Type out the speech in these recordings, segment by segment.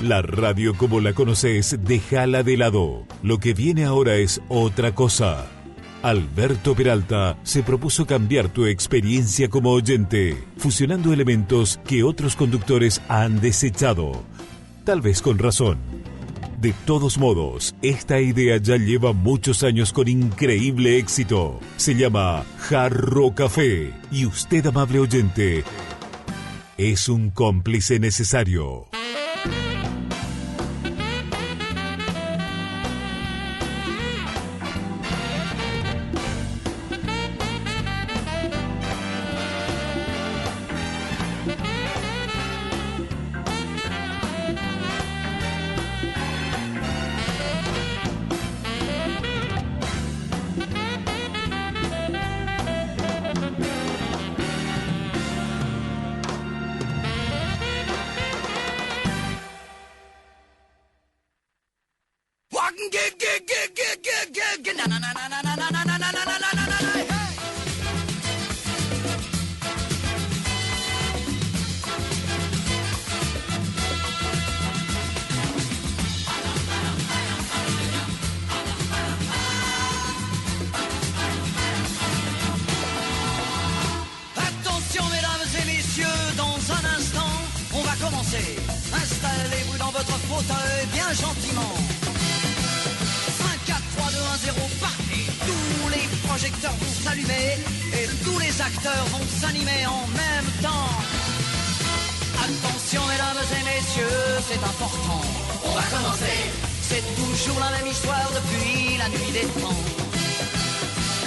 La radio como la conoces, déjala de lado. Lo que viene ahora es otra cosa. Alberto Peralta se propuso cambiar tu experiencia como oyente, fusionando elementos que otros conductores han desechado. Tal vez con razón. De todos modos, esta idea ya lleva muchos años con increíble éxito. Se llama Jarro Café y usted, amable oyente, es un cómplice necesario. Installez-vous dans votre fauteuil bien gentiment. 5, 4, 3, 2, 1, 0, partez. Tous les projecteurs vont s'allumer et tous les acteurs vont s'animer en même temps. Attention mesdames et messieurs, c'est important. On va commencer. C'est toujours la même histoire depuis la nuit des temps.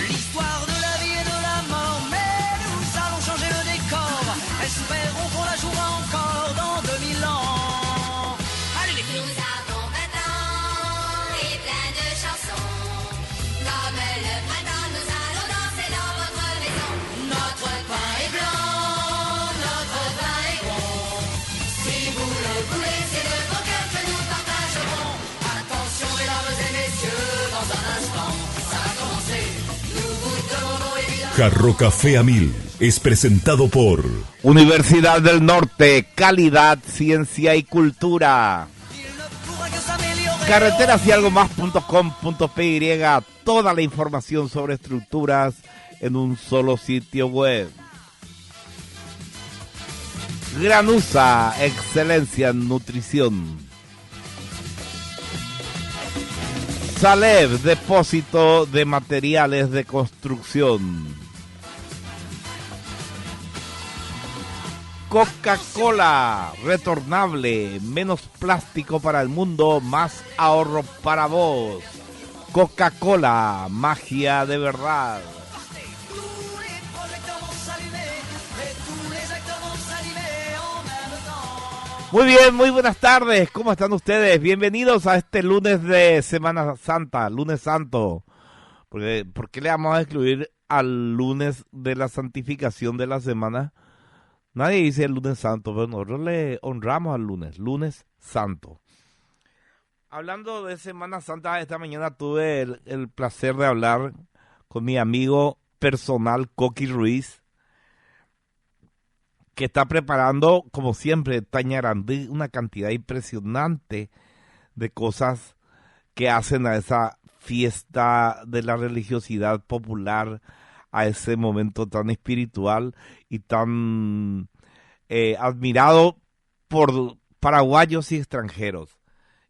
L'histoire de la vie et de la mort, mais nous allons changer le décor. Espérons qu'on la jouera encore dans 2000 ans. Allez les filles. Nous avons 20 ans et plein de chansons. Comme le printemps, nous allons danser dans votre maison. Notre pain est blanc, notre vin est bon. Si vous le voulez, c'est de bon cœur que nous partagerons. Attention mesdames et messieurs, dans un instant, ça va commencer. Nous vous demandons évidemment. Jarro Café a 1000 es presentado por Universidad del Norte, calidad, ciencia y cultura. CarreterasYalgoMás.com.py, toda la información sobre estructuras en un solo sitio web. Granusa, excelencia en nutrición. Saleb, depósito de materiales de construcción. Coca-Cola, retornable, menos plástico para el mundo, más ahorro para vos. Coca-Cola, magia de verdad. Muy bien, muy buenas tardes, ¿cómo están ustedes? Bienvenidos a este lunes de Semana Santa, lunes santo. ¿Por qué le vamos a excluir al lunes de la santificación de la semana? Nadie dice el lunes santo, pero nosotros le honramos al lunes santo. Hablando de Semana Santa, esta mañana tuve el placer de hablar con mi amigo personal, Coqui Ruiz, que está preparando, como siempre, Tañarandí, una cantidad impresionante de cosas que hacen a esa fiesta de la religiosidad popular, a ese momento tan espiritual y tan admirado por paraguayos y extranjeros.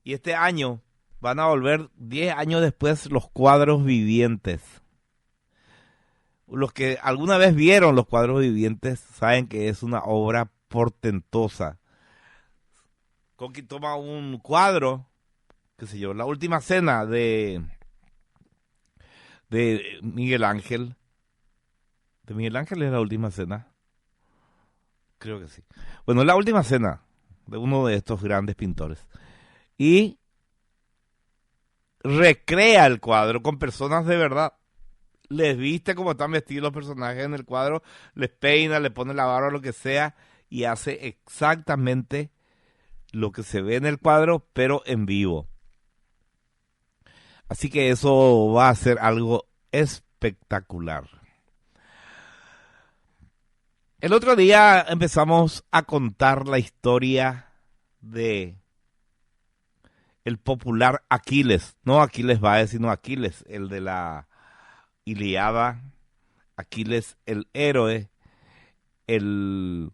Y este año van a volver 10 años después los cuadros vivientes. Los que alguna vez vieron los cuadros vivientes saben que es una obra portentosa. Coqui toma un cuadro, qué sé yo, La Última Cena de Miguel Ángel. ¿De Miguel Ángel es La Última Cena? Creo que sí. Bueno, La Última Cena de uno de estos grandes pintores. Y recrea el cuadro con personas de verdad. Les viste cómo están vestidos los personajes en el cuadro, les peina, le pone la barba, lo que sea, y hace exactamente lo que se ve en el cuadro, pero en vivo. Así que eso va a ser algo espectacular. El otro día empezamos a contar la historia de el popular Aquiles, no Aquiles Báez, sino Aquiles, el de la Ilíada, Aquiles el héroe, el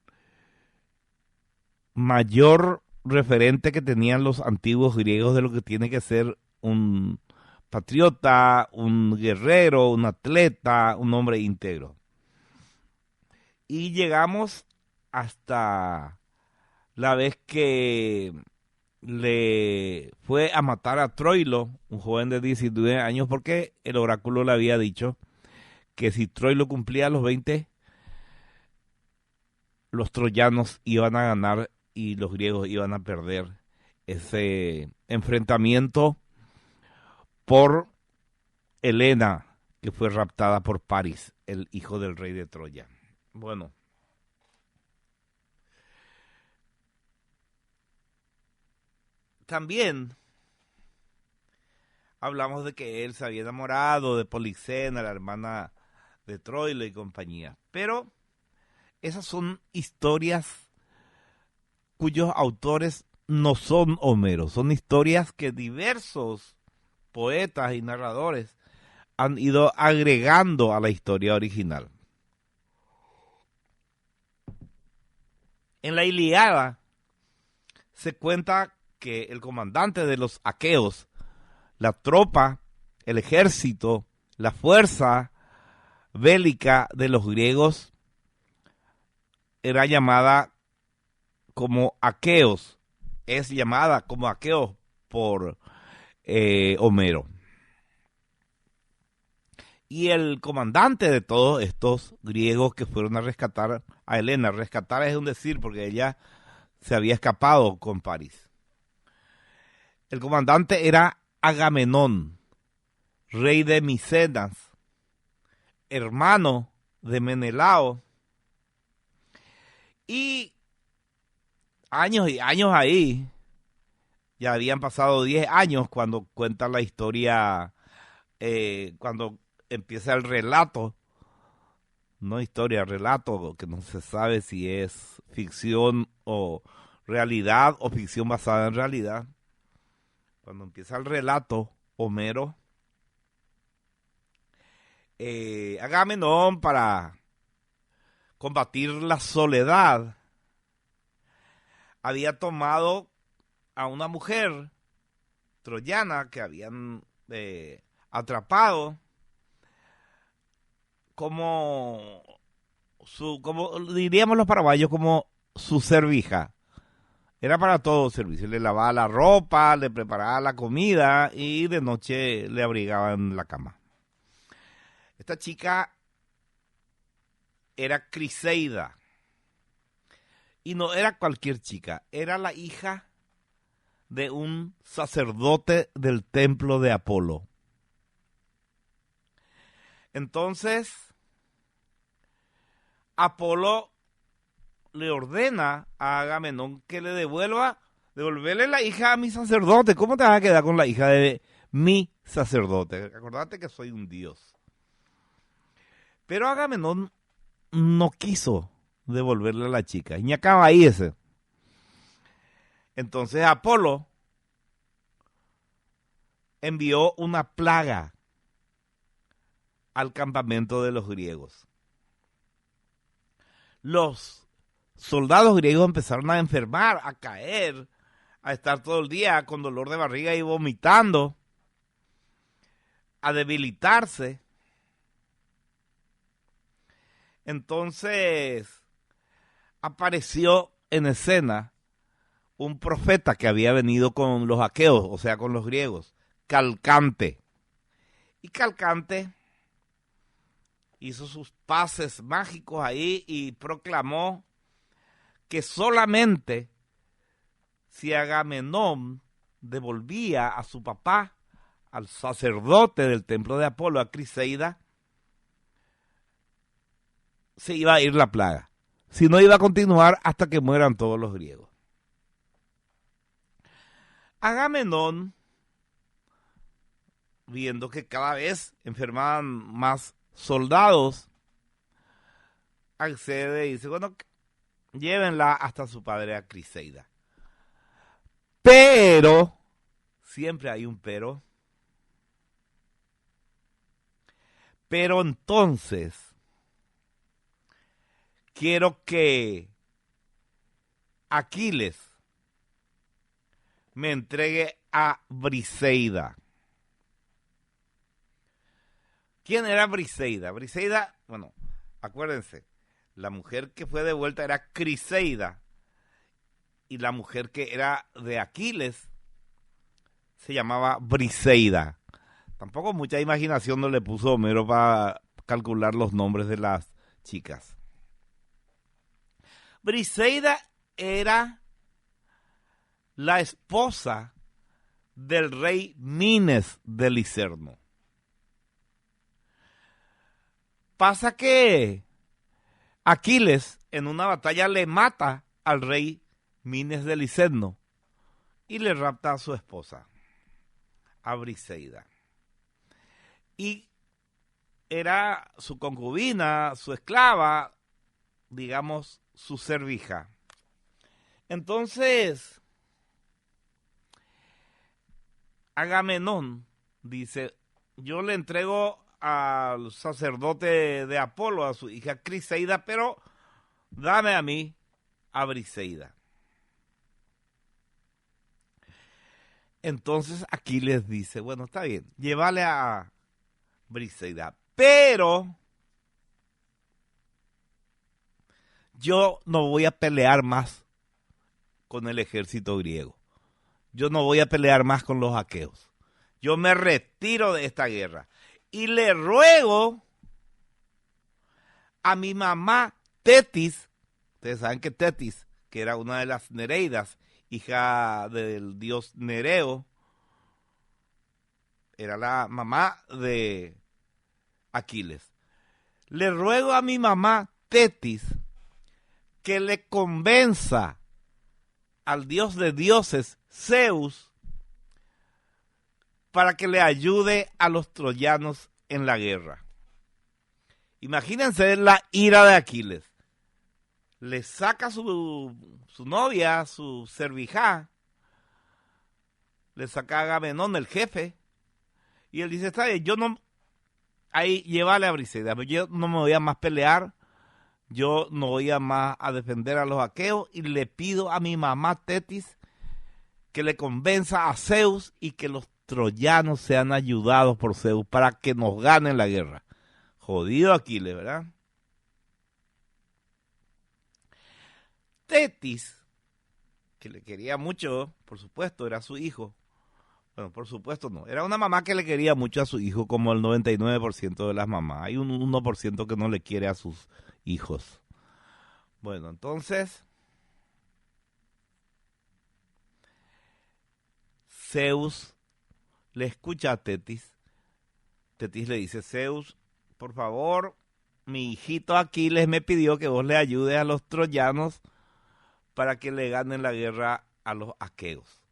mayor referente que tenían los antiguos griegos de lo que tiene que ser un patriota, un guerrero, un atleta, un hombre íntegro. Y llegamos hasta la vez que le fue a matar a Troilo, un joven de 19 años, porque el oráculo le había dicho que si Troilo cumplía los 20, los troyanos iban a ganar y los griegos iban a perder ese enfrentamiento por Helena, que fue raptada por París, el hijo del rey de Troya. Bueno, también hablamos de que él se había enamorado de Polixena, la hermana de Troilo y compañía. Pero esas son historias cuyos autores no son Homero. Son historias que diversos poetas y narradores han ido agregando a la historia original. En la Ilíada se cuenta que el comandante de los aqueos, la tropa, el ejército, la fuerza bélica de los griegos era llamada como aqueos, es llamada como aqueos por Homero. Y el comandante de todos estos griegos que fueron a rescatar a Helena, rescatar es un decir porque ella se había escapado con París. El comandante era Agamenón, rey de Micenas, hermano de Menelao, y años y años ahí, ya habían pasado 10 años cuando cuenta la historia, cuando empieza el relato, no historia, relato, que no se sabe si es ficción o realidad o ficción basada en realidad. Cuando empieza el relato, Homero, Agamenón, para combatir la soledad, había tomado a una mujer troyana que habían atrapado como diríamos los paraguayos, como su servija. Era para todo servicio. Le lavaba la ropa, le preparaba la comida y de noche le abrigaba en la cama. Esta chica era Criseida. Y no era cualquier chica, era la hija de un sacerdote del templo de Apolo. Entonces, Apolo le ordena a Agamenón que le devolverle la hija a mi sacerdote. ¿Cómo te vas a quedar con la hija de mi sacerdote? Acordate que soy un dios. Pero Agamenón no quiso devolverle a la chica. Y acaba ahí ese. Entonces Apolo envió una plaga al campamento de los griegos. Los soldados griegos empezaron a enfermar, a caer, a estar todo el día con dolor de barriga y vomitando, a debilitarse. Entonces apareció en escena un profeta que había venido con los aqueos, o sea, con los griegos, Calcante. Y Calcante hizo sus pases mágicos ahí y proclamó que solamente si Agamenón devolvía a su papá, al sacerdote del templo de Apolo, a Criseida, se iba a ir la plaga. Si no, iba a continuar hasta que mueran todos los griegos. Agamenón, viendo que cada vez enfermaban más soldados, accede y dice, bueno, llévenla hasta su padre a Criseida. Pero siempre hay un pero. Pero entonces, quiero que Aquiles me entregue a Briseida. ¿Quién era Briseida? Briseida, bueno, acuérdense, la mujer que fue devuelta era Criseida y la mujer que era de Aquiles se llamaba Briseida. Tampoco mucha imaginación no le puso Homero para calcular los nombres de las chicas. Briseida era la esposa del rey Mines de Licerno. Pasa que Aquiles en una batalla le mata al rey Mines de Licerno y le rapta a su esposa, a Briseida. Y era su concubina, su esclava, digamos, su servija. Entonces, Agamenón dice, yo le entrego al sacerdote de Apolo, a su hija Criseida, pero dame a mí a Briseida. Entonces Aquiles dice, bueno, está bien, llévale a Briseida, pero yo no voy a pelear más con el ejército griego. Yo no voy a pelear más con los aqueos. Yo me retiro de esta guerra. Y le ruego a mi mamá Tetis, ustedes saben que Tetis, que era una de las Nereidas, hija del dios Nereo, era la mamá de Aquiles. Le ruego a mi mamá Tetis que le convenza al dios de dioses, Zeus, para que le ayude a los troyanos en la guerra. Imagínense la ira de Aquiles. Le saca su novia, su servija, le saca a Agamenón, el jefe, y él dice, está bien, yo no, ahí llévale a Briseida, pero yo no me voy a más pelear, yo no voy a más a defender a los aqueos, y le pido a mi mamá Tetis que le convenza a Zeus y que los troyanos sean ayudados por Zeus para que nos ganen la guerra. Jodido Aquiles, ¿verdad? Tetis, que le quería mucho, por supuesto, era su hijo. Bueno, por supuesto no. Era una mamá que le quería mucho a su hijo, como el 99% de las mamás. Hay un 1% que no le quiere a sus hijos. Bueno, entonces Zeus le escucha a Tetis. Tetis le dice, Zeus, por favor, mi hijito Aquiles me pidió que vos le ayudes a los troyanos para que le ganen la guerra a los aqueos.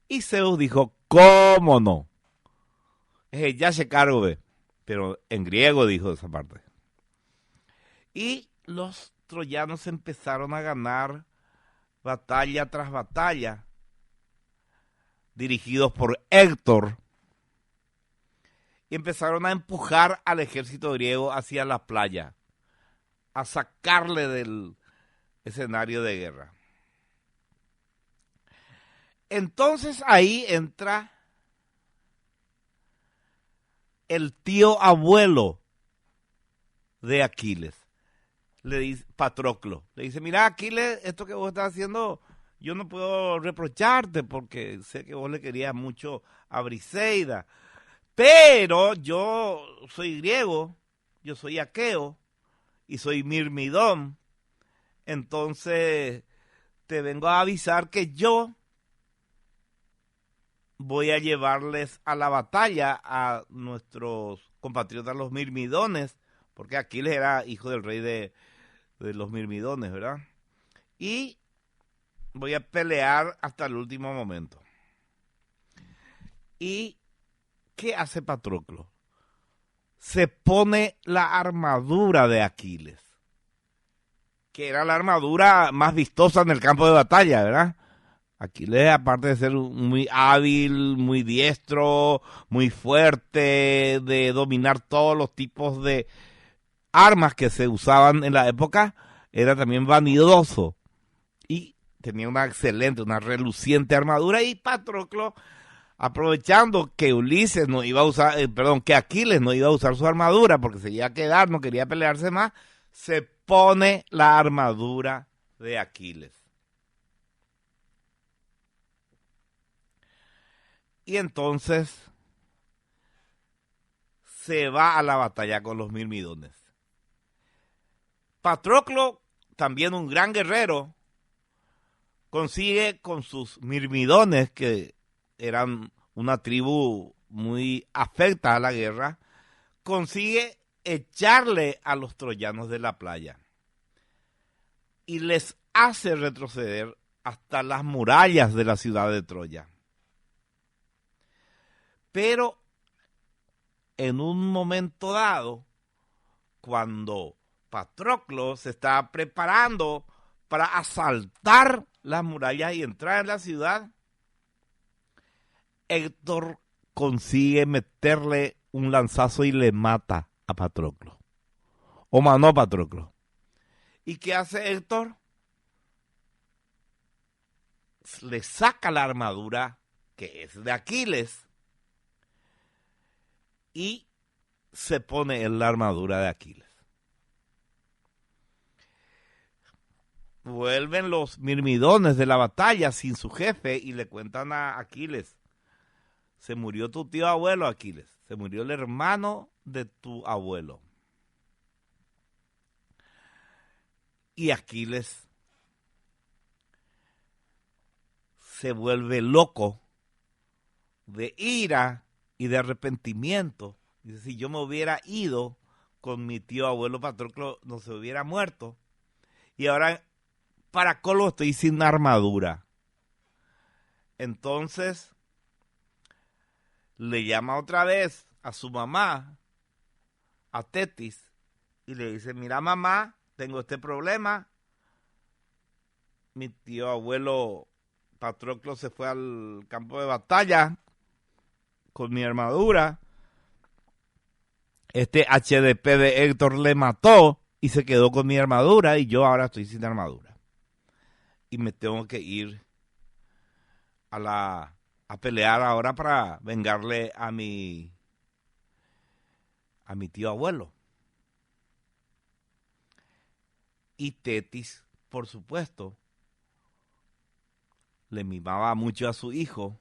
Y Zeus dijo, ¿cómo no? Ya se cargo, pero en griego dijo esa parte. Y los troyanos empezaron a ganar batalla tras batalla, dirigidos por Héctor, y empezaron a empujar al ejército griego hacia la playa, a sacarle del escenario de guerra. Entonces ahí entra el tío abuelo de Aquiles, le dice Patroclo, le dice, mira Aquiles, esto que vos estás haciendo, yo no puedo reprocharte porque sé que vos le querías mucho a Briseida, pero yo soy griego, yo soy aqueo y soy Mirmidón, entonces te vengo a avisar que yo voy a llevarles a la batalla a nuestros compatriotas los Mirmidones, porque Aquiles era hijo del rey de los Mirmidones, ¿verdad? Y voy a pelear hasta el último momento. ¿Y qué hace Patroclo? Se pone la armadura de Aquiles, que era la armadura más vistosa en el campo de batalla, ¿verdad? Aquiles, aparte de ser muy hábil, muy diestro, muy fuerte, de dominar todos los tipos de armas que se usaban en la época, era también vanidoso y tenía una excelente, una reluciente armadura. Y Patroclo, aprovechando que Ulises no iba a usar, que Aquiles no iba a usar su armadura porque se iba a quedar, no quería pelearse más, se pone la armadura de Aquiles. Y entonces se va a la batalla con los mirmidones. Patroclo, también un gran guerrero, consigue con sus mirmidones, que eran una tribu muy afecta a la guerra, consigue echarle a los troyanos de la playa y les hace retroceder hasta las murallas de la ciudad de Troya. Pero en un momento dado, cuando Patroclo se está preparando para asaltar las murallas y entrar en la ciudad, Héctor consigue meterle un lanzazo y le mata a Patroclo. O manó a Patroclo. ¿Y qué hace Héctor? Le saca la armadura, que es de Aquiles, y se pone en la armadura de Aquiles. Vuelven los mirmidones de la batalla sin su jefe y le cuentan a Aquiles: se murió tu tío abuelo, Aquiles. Se murió el hermano de tu abuelo. Y Aquiles se vuelve loco de ira y de arrepentimiento. Dice: si yo me hubiera ido con mi tío abuelo Patroclo, no se hubiera muerto. Y ahora, para colmo, estoy sin armadura. Entonces le llama otra vez a su mamá, a Tetis, y le dice: mira, mamá, tengo este problema. Mi tío abuelo Patroclo se fue al campo de batalla con mi armadura. Este HDP de Héctor le mató y se quedó con mi armadura, y yo ahora estoy sin armadura. Y me tengo que ir a pelear ahora para vengarle a mi tío abuelo. Y Tetis, por supuesto, le mimaba mucho a su hijo,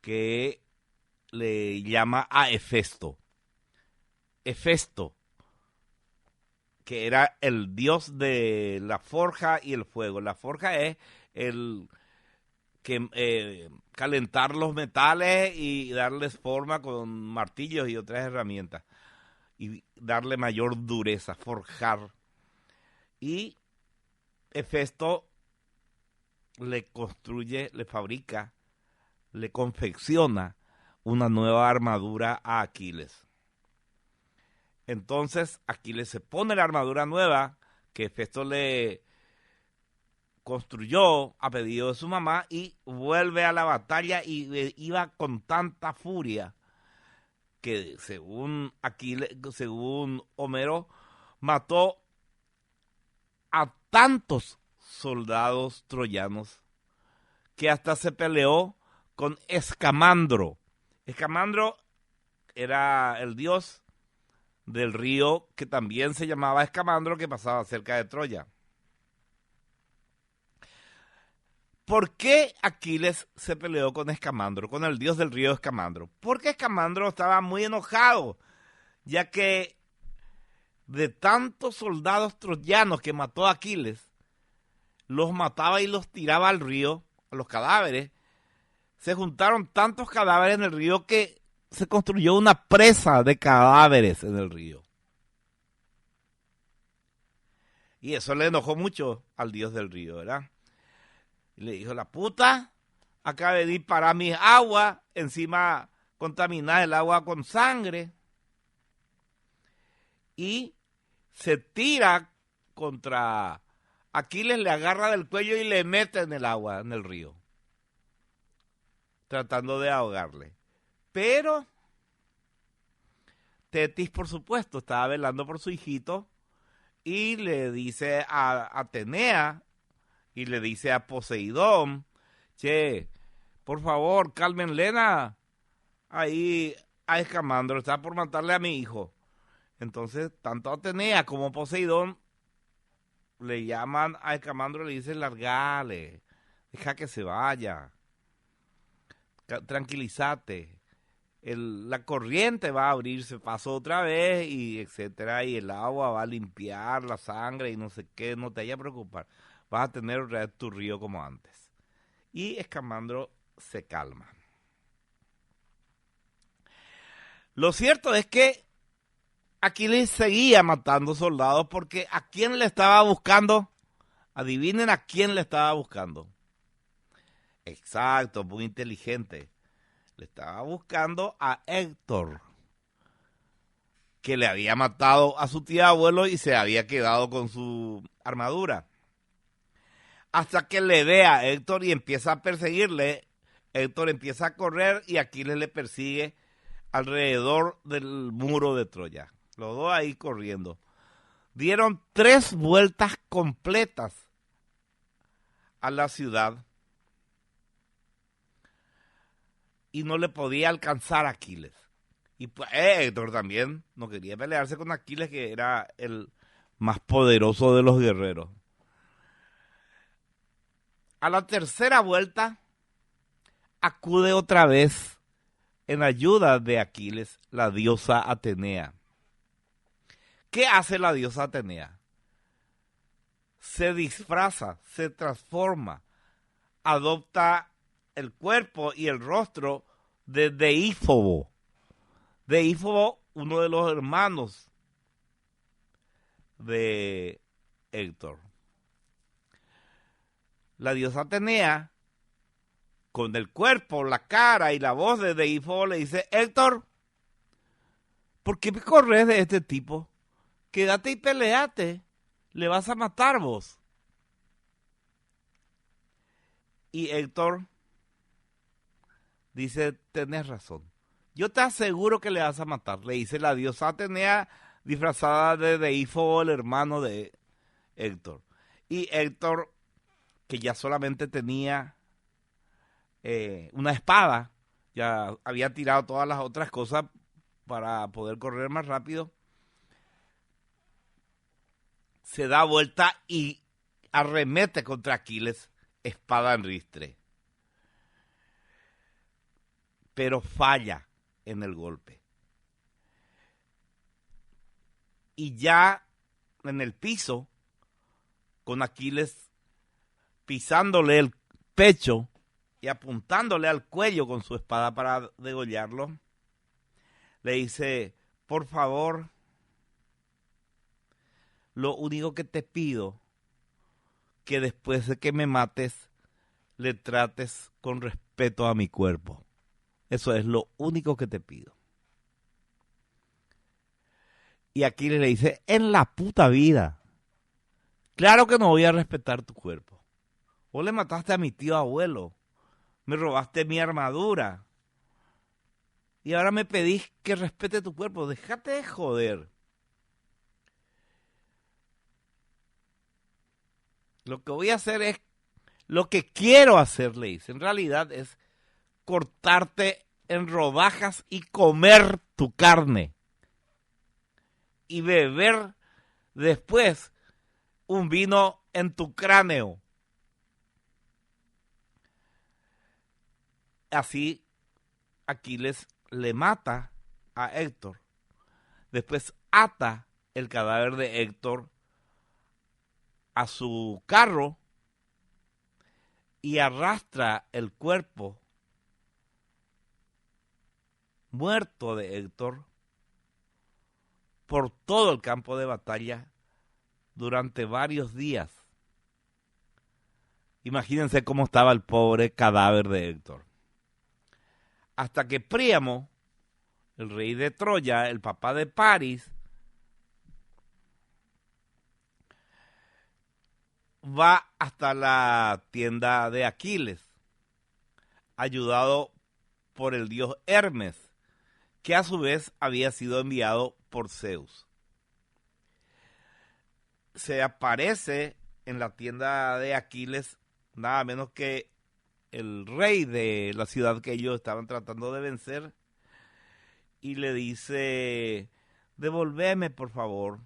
que le llama a Hefesto. Hefesto, que era el dios de la forja y el fuego. La forja es el que calentar los metales y darles forma con martillos y otras herramientas y darle mayor dureza, forjar. Y Hefesto le construye, le fabrica, le confecciona una nueva armadura a Aquiles. Entonces Aquiles se pone la armadura nueva que Hefesto le construyó a pedido de su mamá y vuelve a la batalla, y iba con tanta furia que según Homero, mató a tantos soldados troyanos que hasta se peleó con Escamandro. Escamandro era el dios del río que también se llamaba Escamandro, que pasaba cerca de Troya. ¿Por qué Aquiles se peleó con Escamandro, con el dios del río Escamandro? Porque Escamandro estaba muy enojado, ya que de tantos soldados troyanos que mató a Aquiles, los mataba y los tiraba al río, a los cadáveres. Se juntaron tantos cadáveres en el río que se construyó una presa de cadáveres en el río. Y eso le enojó mucho al dios del río, ¿verdad? Y le dijo: la puta, acaba de disparar mis aguas, encima contaminar el agua con sangre. Y se tira contra Aquiles le agarra del cuello y le mete en el agua, en el río, tratando de ahogarle. Pero Tetis, por supuesto, estaba velando por su hijito y le dice a Atenea y le dice a Poseidón, che, por favor, calmen Lena ahí a Escamandro, está por matarle a mi hijo. Entonces, tanto Atenea como Poseidón le llaman a Escamandro y le dicen, largale, deja que se vaya, tranquilízate. La corriente va a abrirse paso otra vez y etcétera, y el agua va a limpiar la sangre y no sé qué, no te vayas a preocupar, vas a tener otra vez tu río como antes. Y Escamandro se calma. Lo cierto es que Aquiles seguía matando soldados porque ¿a quién le estaba buscando? Adivinen a quién le estaba buscando. Exacto, muy inteligente. Le estaba buscando a Héctor, que le había matado a su tío abuelo y se había quedado con su armadura. Hasta que le ve a Héctor y empieza a perseguirle. Héctor empieza a correr y Aquiles le persigue alrededor del muro de Troya. Los dos ahí corriendo. Dieron 3 vueltas completas a la ciudad y no le podía alcanzar a Aquiles. Y pues Héctor también no quería pelearse con Aquiles, que era el más poderoso de los guerreros. A la tercera vuelta acude otra vez en ayuda de Aquiles la diosa Atenea. ¿Qué hace la diosa Atenea? Se disfraza, se transforma, adopta el cuerpo y el rostro de Deífobo. Deífobo, uno de los hermanos de Héctor. La diosa Atenea, con el cuerpo, la cara y la voz de Deífobo, le dice, Héctor, ¿por qué me corres de este tipo? Quédate y peleate, le vas a matar vos. Y Héctor dice, tenés razón, yo te aseguro que le vas a matar. Le dice la diosa Atenea, disfrazada de Deífobo, el hermano de Héctor. Y Héctor, que ya solamente tenía una espada, ya había tirado todas las otras cosas para poder correr más rápido, se da vuelta y arremete contra Aquiles, espada en ristre. Pero falla en el golpe. Y ya en el piso, con Aquiles pisándole el pecho y apuntándole al cuello con su espada para degollarlo, le dice, por favor, lo único que te pido, que después de que me mates, le trates con respeto a mi cuerpo. Eso es lo único que te pido. Y Aquiles le dice, en la puta vida, claro que no voy a respetar tu cuerpo. Vos le mataste a mi tío abuelo, me robaste mi armadura, y ahora me pedís que respete tu cuerpo. Déjate de joder. Lo que voy a hacer es, lo que quiero hacer, le dice, en realidad es cortarte en rodajas y comer tu carne. Y beber después un vino en tu cráneo. Así Aquiles le mata a Héctor. Después ata el cadáver de Héctor a su carro y arrastra el cuerpo muerto de Héctor por todo el campo de batalla durante varios días. Imagínense cómo estaba el pobre cadáver de Héctor. Hasta que Príamo, el rey de Troya, el papá de París, va hasta la tienda de Aquiles, ayudado por el dios Hermes, que a su vez había sido enviado por Zeus. Se aparece en la tienda de Aquiles nada menos que el rey de la ciudad que ellos estaban tratando de vencer y le dice: devolveme por favor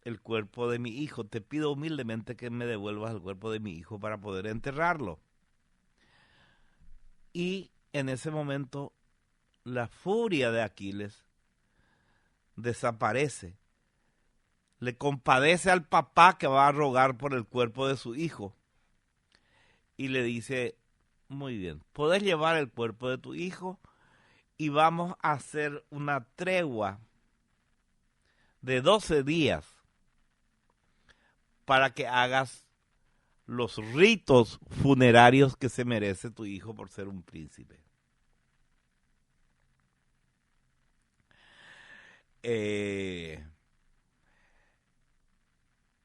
el cuerpo de mi hijo, te pido humildemente que me devuelvas el cuerpo de mi hijo para poder enterrarlo. Y en ese momento la furia de Aquiles desaparece, le compadece al papá que va a rogar por el cuerpo de su hijo y le dice: muy bien, podés llevar el cuerpo de tu hijo y vamos a hacer una tregua de 12 días para que hagas los ritos funerarios que se merece tu hijo por ser un príncipe.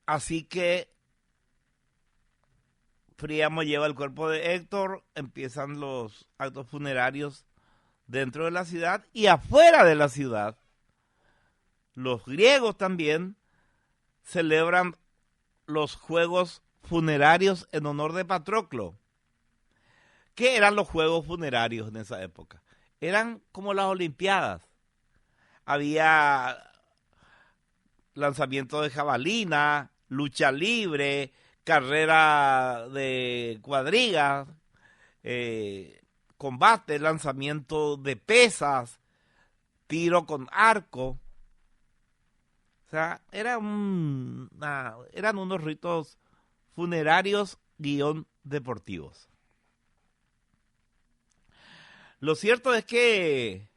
Así que Príamo lleva el cuerpo de Héctor, empiezan los actos funerarios dentro de la ciudad y afuera de la ciudad. Los griegos también celebran los juegos funerarios en honor de Patroclo. ¿Qué eran los juegos funerarios en esa época? Eran como las Olimpiadas. Había lanzamiento de jabalina, lucha libre, carrera de cuadrigas, combate, lanzamiento de pesas, tiro con arco. O sea, eran unos ritos funerarios deportivos. Lo cierto es que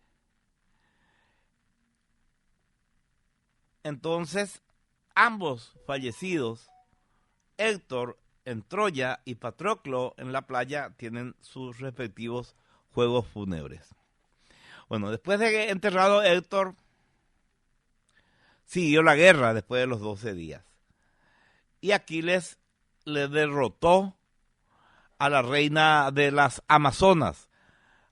entonces ambos fallecidos, Héctor en Troya y Patroclo en la playa, tienen sus respectivos juegos fúnebres. Bueno, después de que enterrado Héctor, siguió la guerra después de los 12 días. Y Aquiles le derrotó a la reina de las Amazonas.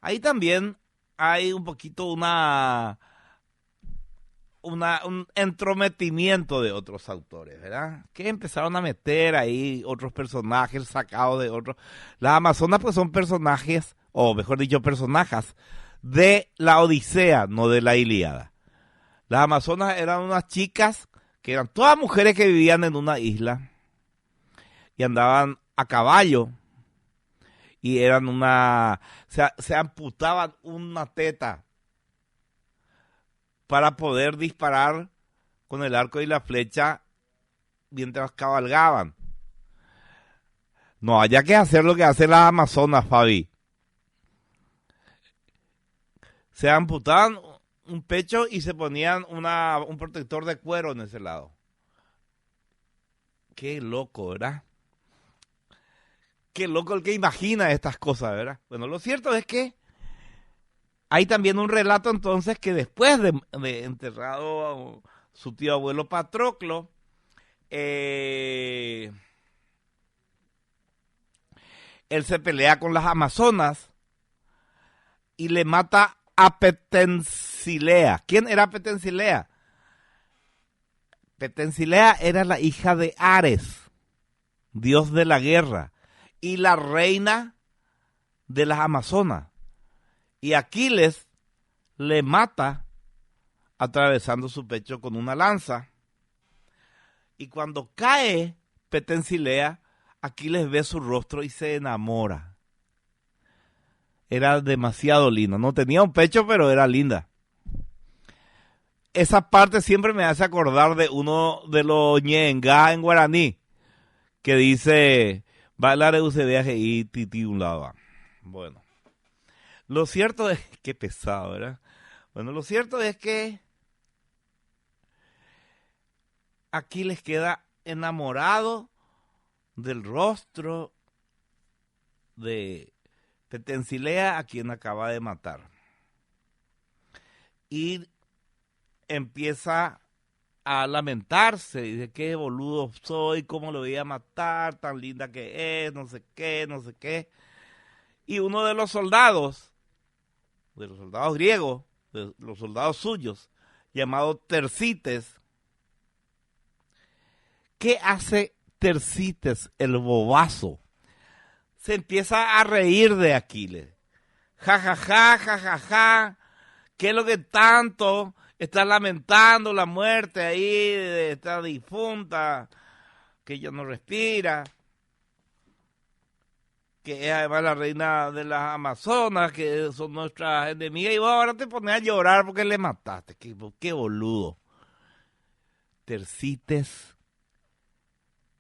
Ahí también hay un poquito un entrometimiento de otros autores, ¿verdad? Que empezaron a meter ahí otros personajes sacados de otros. Las Amazonas pues son personajes, o mejor dicho, personajes de la Odisea, no de la Ilíada. Las Amazonas eran unas chicas que eran todas mujeres que vivían en una isla y andaban a caballo y eran se amputaban una teta para poder disparar con el arco y la flecha mientras cabalgaban. No haya que hacer lo que hacen las Amazonas, Fabi. Se amputaban un pecho y se ponían un protector de cuero en ese lado. Qué loco, ¿verdad? Qué loco el que imagina estas cosas, ¿verdad? Bueno, lo cierto es que hay también un relato entonces que después de enterrado a su tío abuelo Patroclo, él se pelea con las Amazonas y le mata a Petencilea. ¿Quién era Petencilea? Petencilea era la hija de Ares, dios de la guerra, y la reina de las Amazonas. Y Aquiles le mata atravesando su pecho con una lanza. Y cuando cae Petencilea, Aquiles ve su rostro y se enamora. Era demasiado linda. No tenía un pecho, pero era linda. Esa parte siempre me hace acordar de uno de los ñenga en guaraní, que dice: bailar use viaje y titi un lado. Bueno, lo cierto es que pesado, ¿verdad? Bueno, lo cierto es que Aquiles queda enamorado del rostro de Petencilea, a quien acaba de matar. Y empieza a lamentarse, dice, qué boludo soy, cómo lo voy a matar, tan linda que es, no sé qué, no sé qué. Y uno de los soldados griegos, de los soldados suyos, llamado Tersites. ¿Qué hace Tersites, el bobazo? Se empieza a reír de Aquiles. Ja, ja, ja, ja, ja, ja. ¿Qué es lo que tanto está lamentando la muerte ahí de esta difunta, que ya no respira? Que es además la reina de las Amazonas, que son nuestras enemigas, y vos ahora te pones a llorar porque le mataste. Qué boludo. Tersites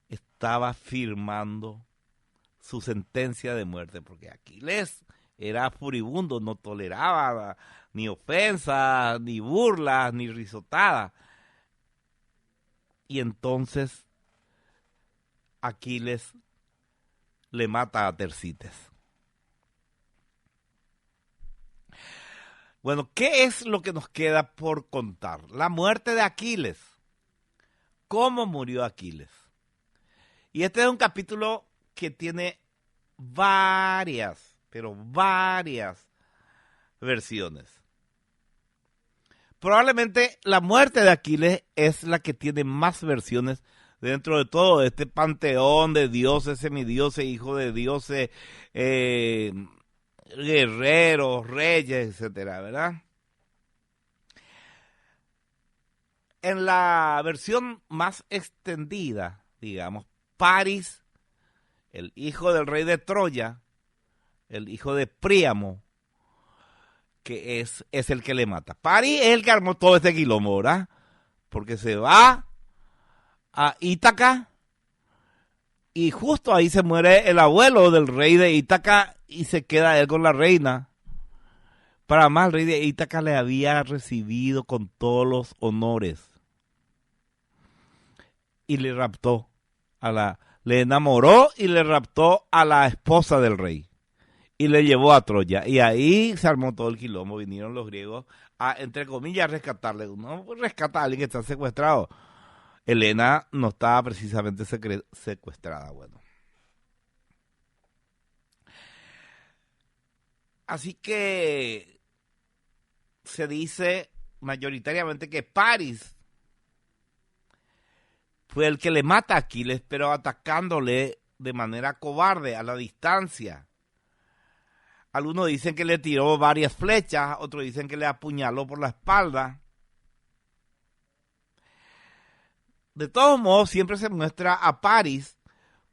estaba firmando su sentencia de muerte, porque Aquiles era furibundo, no toleraba ni ofensas, ni burlas, ni risotadas. Y entonces Aquiles le mata a Tersites. Bueno, ¿qué es lo que nos queda por contar? La muerte de Aquiles. ¿Cómo murió Aquiles? Y este es un capítulo que tiene varias versiones. Probablemente la muerte de Aquiles es la que tiene más versiones dentro de todo este panteón de dioses, semidioses, hijos de dioses, guerreros, reyes, etcétera, ¿verdad? En la versión más extendida, digamos, Paris, el hijo del rey de Troya, el hijo de Príamo, que es el que le mata. Paris es el que armó todo este quilombo, ¿verdad? Porque se va a Ítaca y justo ahí se muere el abuelo del rey de Ítaca y se queda él con la reina. Para más, el rey de Ítaca le había recibido con todos los honores y le raptó le enamoró y le raptó a la esposa del rey y le llevó a Troya, y ahí se armó todo el quilombo. Vinieron los griegos a, entre comillas, rescatarle. Uno rescata a alguien que está secuestrado. Helena no estaba precisamente secuestrada. Bueno, así que se dice mayoritariamente que Paris fue el que le mata a Aquiles, pero atacándole de manera cobarde, a la distancia. Algunos dicen que le tiró varias flechas, otros dicen que le apuñaló por la espalda. De todos modos, siempre se muestra a Paris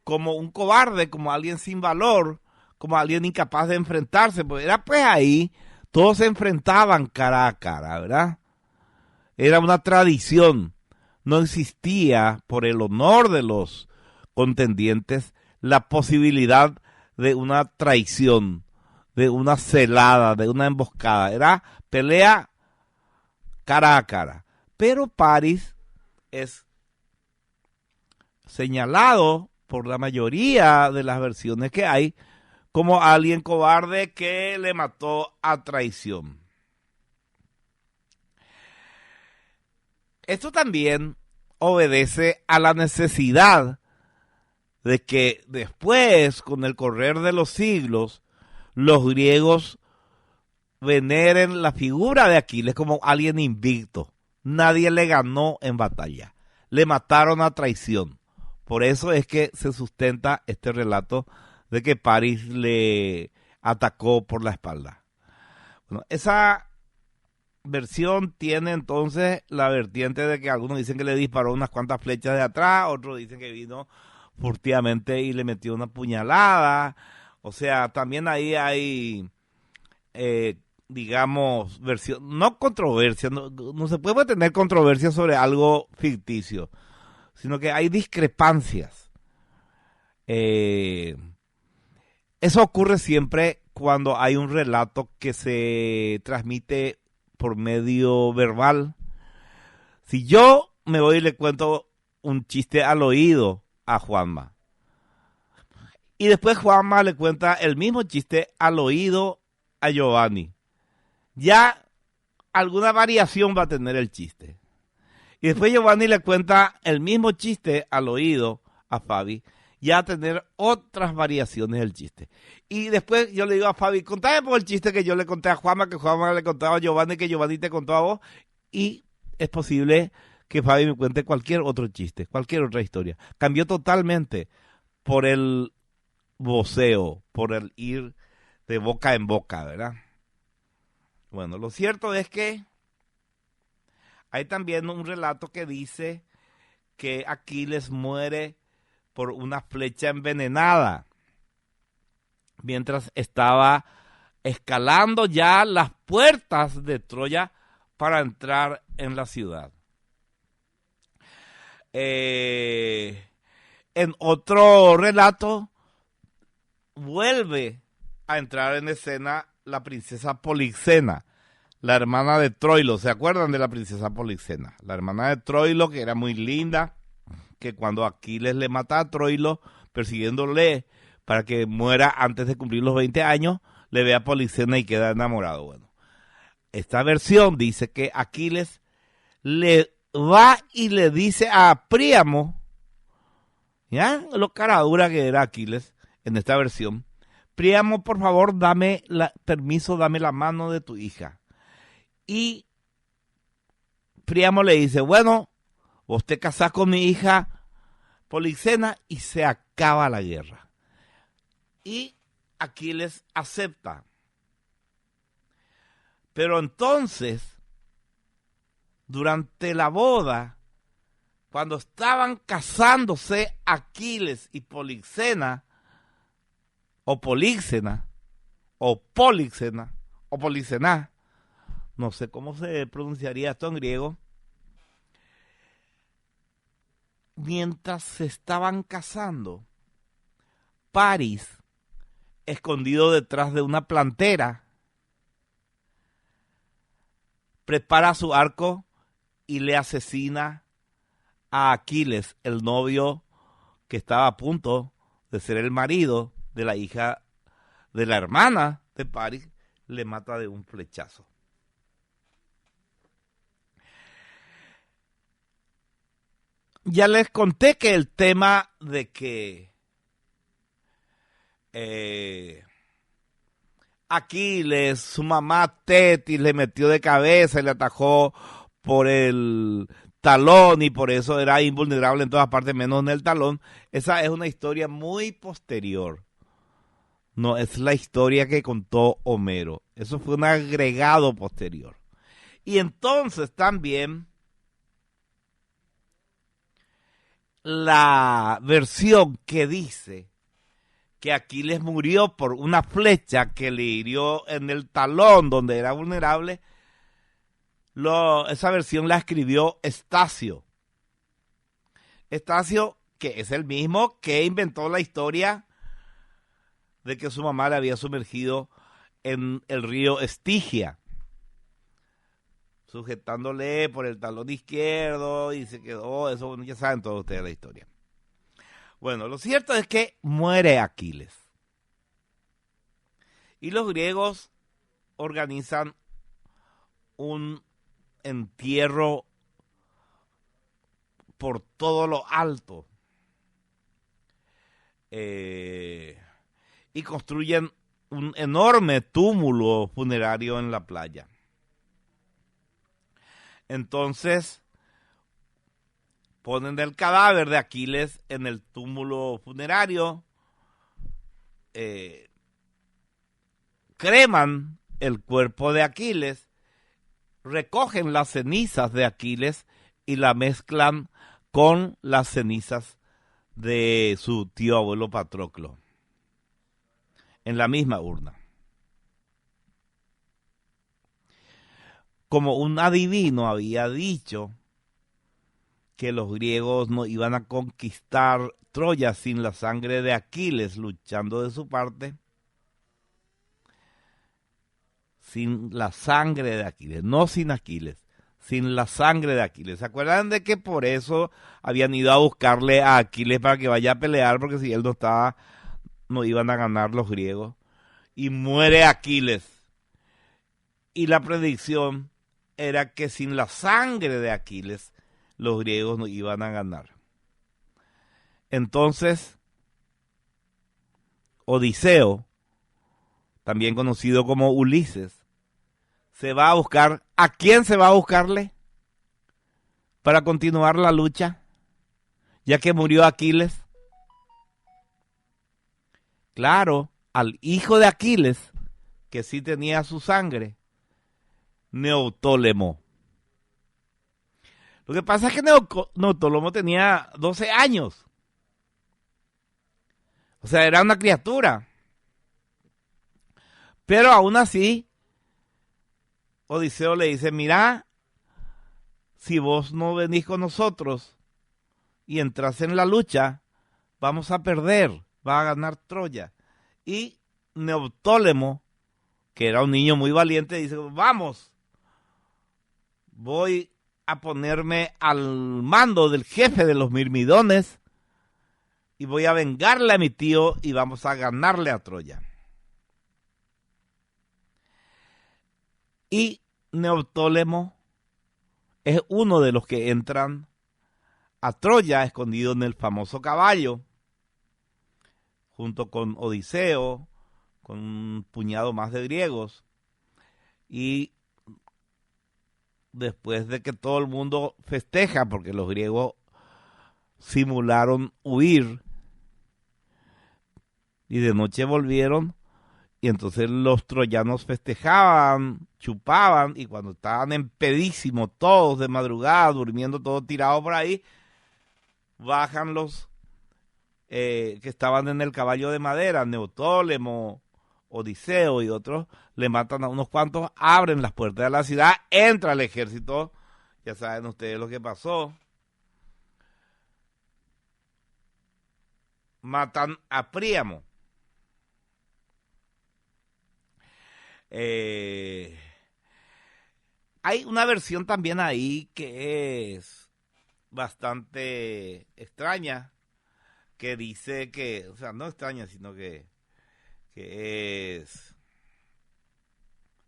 como un cobarde, como alguien sin valor, como alguien incapaz de enfrentarse, porque era pues ahí, todos se enfrentaban cara a cara, ¿verdad? Era una tradición. No existía, por el honor de los contendientes, la posibilidad de una traición, de una celada, de una emboscada. Era pelea cara a cara. Pero Paris es señalado por la mayoría de las versiones que hay como alguien cobarde que le mató a traición. Esto también obedece a la necesidad de que después, con el correr de los siglos, los griegos veneren la figura de Aquiles como alguien invicto. Nadie le ganó en batalla. Le mataron a traición. Por eso es que se sustenta este relato de que Paris le atacó por la espalda. Bueno, esa versión tiene entonces la vertiente de que algunos dicen que le disparó unas cuantas flechas de atrás, otros dicen que vino furtivamente y le metió una puñalada. O sea, también ahí hay, digamos, versión, no controversia, no se puede tener controversia sobre algo ficticio, sino que hay discrepancias. Eso ocurre siempre cuando hay un relato que se transmite por medio verbal. Si yo me voy y le cuento un chiste al oído a Juanma, y después Juanma le cuenta el mismo chiste al oído a Giovanni, ya alguna variación va a tener el chiste. Y después Giovanni le cuenta el mismo chiste al oído a Fabi, ya a tener otras variaciones del chiste. Y después yo le digo a Fabi, contame por el chiste que yo le conté a Juanma, que Juanma le contaba a Giovanni, que Giovanni te contó a vos. Y es posible que Fabi me cuente cualquier otro chiste, cualquier otra historia. Cambió totalmente por el voceo, por el ir de boca en boca, ¿verdad? Bueno, lo cierto es que hay también un relato que dice que Aquiles muere por una flecha envenenada mientras estaba escalando ya las puertas de Troya para entrar en la ciudad. En otro relato vuelve a entrar en escena la princesa Polixena, la hermana de Troilo. ¿Se acuerdan de la princesa Polixena? La hermana de Troilo, que era muy linda, que cuando Aquiles le mata a Troilo, persiguiéndole para que muera antes de cumplir los 20 años, le ve a Polixena y queda enamorado. Bueno, esta versión dice que Aquiles le va y le dice a Príamo, ¿ya? Lo cara dura que era Aquiles en esta versión. Príamo, por favor, dame permiso, dame la mano de tu hija. Y Príamo le dice, bueno, vos te casás con mi hija Polixena y se acaba la guerra. Y Aquiles acepta. Pero entonces, durante la boda, cuando estaban casándose Aquiles y Polixena, o Polixena, o Polixena, o Polixena, no sé cómo se pronunciaría esto en griego, mientras se estaban casando, Paris, escondido detrás de una plantera, prepara su arco y le asesina a Aquiles, el novio que estaba a punto de ser el marido de la hija de la hermana de Paris, le mata de un flechazo. Ya les conté que el tema de que Aquiles, su mamá Tetis, le metió de cabeza y le atajó por el talón y por eso era invulnerable en todas partes menos en el talón. Esa es una historia muy posterior. No es la historia que contó Homero. Eso fue un agregado posterior. Y entonces también la versión que dice que Aquiles murió por una flecha que le hirió en el talón donde era vulnerable, esa versión la escribió Estacio. Estacio, que es el mismo que inventó la historia de que su mamá le había sumergido en el río Estigia, sujetándole por el talón izquierdo y se quedó, eso bueno, ya saben todos ustedes la historia. Bueno, lo cierto es que muere Aquiles. Y los griegos organizan un entierro por todo lo alto. Y construyen un enorme túmulo funerario en la playa. Entonces ponen el cadáver de Aquiles en el túmulo funerario, creman el cuerpo de Aquiles, recogen las cenizas de Aquiles y la mezclan con las cenizas de su tío abuelo Patroclo en la misma urna. Como un adivino había dicho que los griegos no iban a conquistar Troya sin la sangre de Aquiles luchando de su parte, sin la sangre de Aquiles, no sin Aquiles, sin la sangre de Aquiles. ¿Se acuerdan de que por eso habían ido a buscarle a Aquiles para que vaya a pelear? Porque si él no estaba, no iban a ganar los griegos. Y muere Aquiles. Y la predicción era que sin la sangre de Aquiles, los griegos no iban a ganar. Entonces, Odiseo, también conocido como Ulises, se va a buscar. ¿A quién se va a buscarle para continuar la lucha? Ya que murió Aquiles. Claro, al hijo de Aquiles, que sí tenía su sangre, Neoptólemo. Lo que pasa es que Neoptólemo tenía 12 años. O sea, era una criatura. Pero aún así, Odiseo le dice, mira, si vos no venís con nosotros y entras en la lucha, vamos a perder, va a ganar Troya. Y Neoptólemo, que era un niño muy valiente, dice, vamos, voy a ponerme al mando del jefe de los mirmidones y voy a vengarle a mi tío y vamos a ganarle a Troya. Y Neoptólemo es uno de los que entran a Troya escondido en el famoso caballo, junto con Odiseo, con un puñado más de griegos. Y después de que todo el mundo festeja, porque los griegos simularon huir, y de noche volvieron, y entonces los troyanos festejaban, chupaban, y cuando estaban empedísimos todos de madrugada, durmiendo todos tirados por ahí, bajan los que estaban en el caballo de madera, Neoptólemo, Odiseo y otros, le matan a unos cuantos, abren las puertas de la ciudad, entra el ejército, ya saben ustedes lo que pasó, matan a Príamo. Hay una versión también ahí que es bastante extraña, que dice que, o sea, no extraña, sino que es...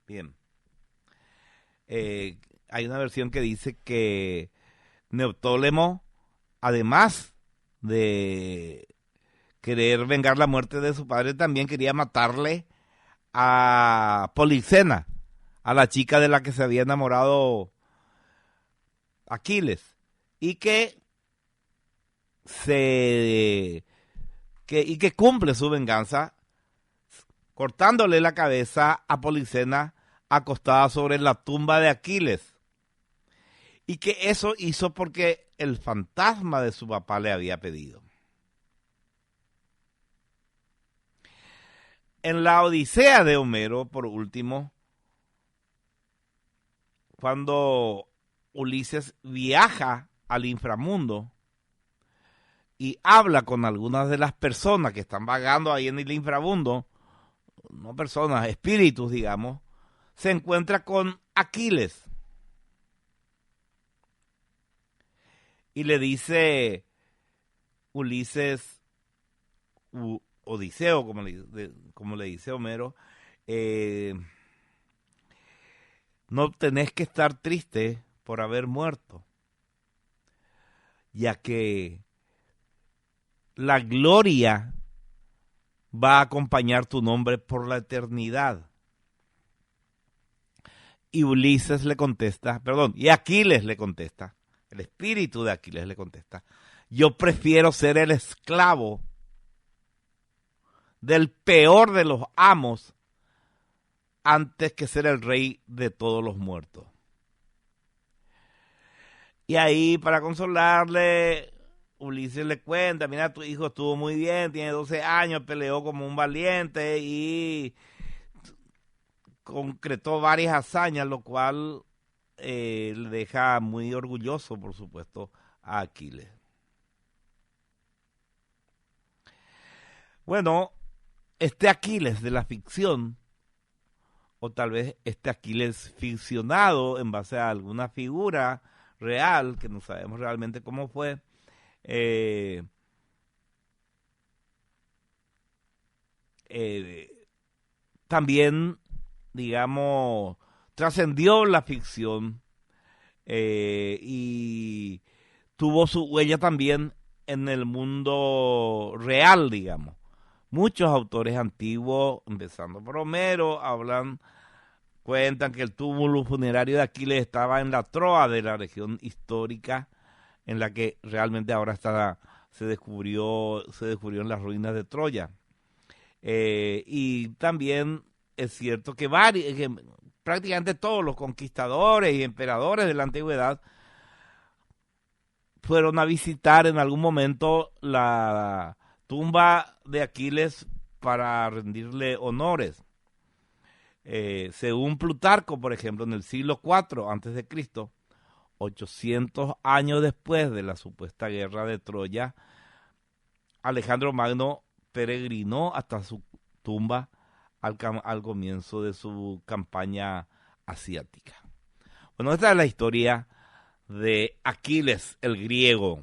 Bien. Hay una versión que dice que Neoptólemo, además de querer vengar la muerte de su padre, también quería matarle a Polixena, a la chica de la que se había enamorado Aquiles, y que cumple su venganza cortándole la cabeza a Polixena acostada sobre la tumba de Aquiles, y que eso hizo porque el fantasma de su papá le había pedido. En la Odisea de Homero, por último, cuando Ulises viaja al inframundo y habla con algunas de las personas que están vagando ahí en el inframundo, no personas, espíritus, digamos, se encuentra con Aquiles. Y le dice Ulises, Odiseo, como le dice Homero, no tenés que estar triste por haber muerto, ya que la gloria va a acompañar tu nombre por la eternidad. Y Ulises le contesta, y Aquiles le contesta, el espíritu de Aquiles le contesta, yo prefiero ser el esclavo del peor de los amos antes que ser el rey de todos los muertos. Y ahí, para consolarle, Ulises le cuenta, mira, tu hijo estuvo muy bien, tiene 12 años, peleó como un valiente y concretó varias hazañas, lo cual le deja muy orgulloso, por supuesto, a Aquiles. Bueno, este Aquiles de la ficción, o tal vez este Aquiles ficcionado en base a alguna figura real, que no sabemos realmente cómo fue, también, digamos, trascendió la ficción y tuvo su huella también en el mundo real, digamos. Muchos autores antiguos, empezando por Homero, cuentan que el túmulo funerario de Aquiles estaba en la Troa de la región histórica en la que realmente ahora se descubrió en las ruinas de Troya. Y también es cierto que prácticamente todos los conquistadores y emperadores de la antigüedad fueron a visitar en algún momento la tumba de Aquiles para rendirle honores. Según Plutarco, por ejemplo, en el siglo IV a.C., 800 años después de la supuesta guerra de Troya, Alejandro Magno peregrinó hasta su tumba al comienzo de su campaña asiática. Bueno, esta es la historia de Aquiles el griego.